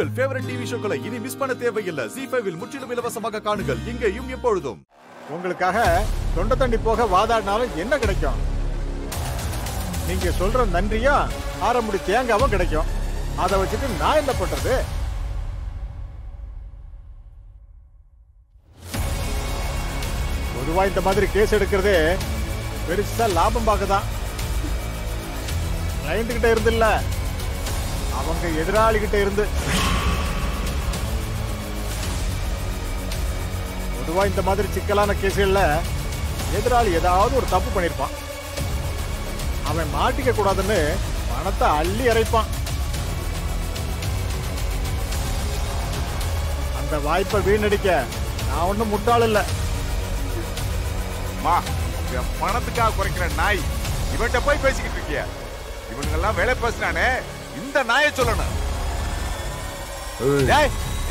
உங்கள் favourite TV ஷோக்களை இனி miss பண்ண தேவையில்லை. ஜீ5 முற்றிலும் இலவசமாக காணுங்கள், இங்கேயும் எப்பொழுதும். உங்களுக்காக தொண்டை தண்ணி போக வாதாடினாலும் என்ன கிடைக்கும்? நீங்க சொல்ற நன்றியா ஆரம்பி தேங்காவும் கிடைக்கும். அதை வச்சுட்டு நான் என்ன பண்றது? பொதுவா இந்த மாதிரி கேஸ் எடுக்கிறதே பெருசா லாபம் பார்க்கதான். கிளைண்ட் கிட்ட இருந்து இல்ல, அவங்க எதிராளி கிட்ட இருந்து. பொதுவா இந்த மாதிரி சிக்கலான கேஸ்கள்ல எதிராளி ஏதாவது ஒரு தப்பு பண்ணிருப்பான். அவன் மாட்டிக்க கூடாதுன்னு பணத்தை அள்ளி இறைப்பான். அந்த வாய்ப்பை வீணடிக்க நான் ஒன்னும் முட்டாள் இல்ல. பணத்துக்காக குறைக்கிற நாய் இவன்கிட்ட போய் பேசிக்கிட்டு இருக்கிய? இவனுங்கெல்லாம் வேலை பேசுறானே, இந்த நாயை சொல்லணும்.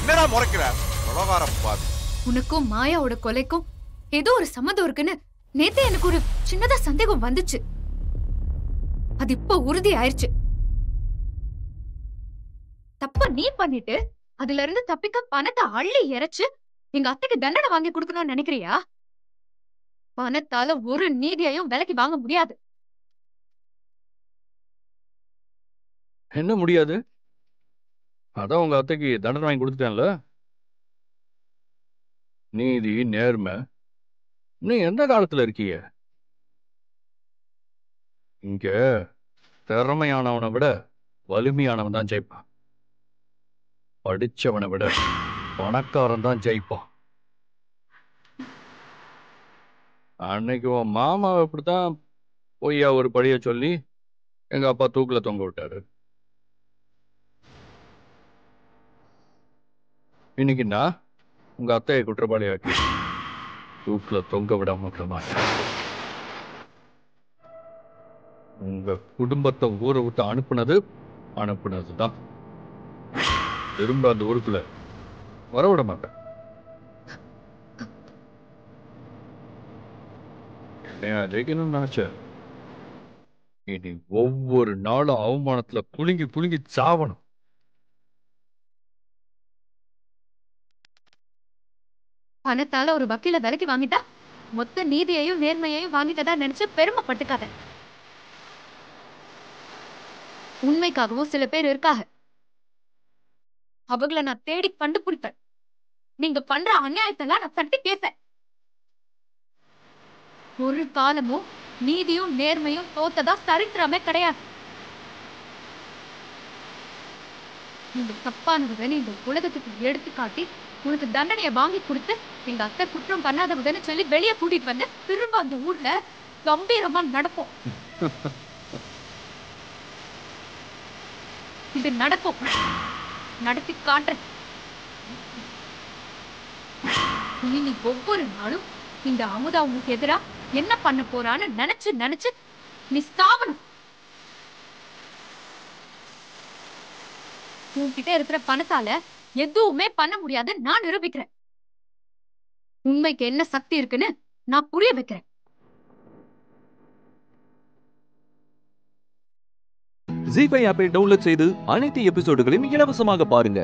என்னடா முறைக்கிற? உலகாரம் பாரு. உனக்கும் மாயாவோட கொலைக்கும் ஏதோ ஒரு சம்மதம் இருக்குன்னு நேத்தே எனக்கு ஒரு சின்னதா சந்தேகம் வந்துச்சு. அது இப்ப உறுதி ஆயிருச்சு. தப்ப நீ பண்ணிட்டு அதுல இருந்து தப்பிக்க பணத்தை அள்ளி இறைச்சு எங்க அத்தைக்கு தண்டனை வாங்கி கொடுக்கணும்னு நினைக்கிறியா? பணத்தால ஒரு நீதியையும் விலைக்கு வாங்க முடியாது. என்ன முடியாது? அதான் உங்க அத்தைக்கு தண்டனை வாங்கி கொடுத்துட்டேன்ல. நீதி நேர்மை நீ எந்த காலத்துல இருக்கிய? இங்க திறமையானவனை விட வலிமையானவன் தான் ஜெயிப்பான். படிச்சவனை விட பணக்காரன் தான் ஜெயிப்பான். அன்னைக்கு உன் மாமாவை இப்படித்தான் பொய்யா ஒரு பழிய சொல்லி எங்க அப்பா தூக்குல தொங்க விட்டாரு. இன்னைக்கு நான் உங்க அத்தையை குற்றவாளியாக்கி தூக்குல தொங்க விடாம விட மாட்டேன். உங்க குடும்பத்தை ஊரை விட்டு அனுப்புனதுதான். திரும்ப அந்த ஊருக்குள்ள வரவிட மாட்டேன். ஜெயிக்கணும்னு நினைச்ச இனி ஒவ்வொரு நாளும் அவமானத்துல குலுங்கி குலுங்கி சாவணும். பணத்தால ஒரு வக்கீல விலைக்கு வாங்கிட்டா மொத்த நீதியையும் நேர்மையையும் வாங்கிட்டதா நினைச்சு பெருமைப்பட்டுக்காத. உண்மைக்காகவும் சில பேர் இருக்காக. அவங்கள நான் தேடி கண்டுபிடிப்பேன். நீங்க பண்ற அநியாயத்தெல்லாம் நான் தட்டி கேட்பேன். ஒரு காலமும் நீதியும் நேர்மையும் தோத்ததா சரித்திரமே கிடையாது. நீங்க தப்பானவன்னு இந்த உலகத்துக்கு எடுத்துக்காட்டி உனக்கு தண்டனையை வாங்கி கொடுத்து எங்க அத்தை குற்றம் பண்ணாதவன்னு சொல்லி வெளியே கூட்டிட்டு வந்து திரும்ப அந்த ஊர்ல கம்பீரமா நடப்போம். இது நடக்கும். நடத்தி காட்டுறேன். நீ ஒவ்வொரு நாளும் இந்த அமுதா உனக்கு எதிரா என்ன பண்ண போறான்னு நினைச்சு நினைச்சு நீ சாவணும். உன்கிட்ட இருக்கிற பணத்தால எதுவுமே பண்ண முடியாது நான் நிரூபிக்கிறேன். உண்மைக்கு என்ன சக்தி இருக்குன்னு நான் புரிய வைக்கிறேன். ஜீ5 ஆப்பை டவுன்லோட் செய்து அனைத்து எபிசோடுகளையும் இலவசமாக பாருங்க.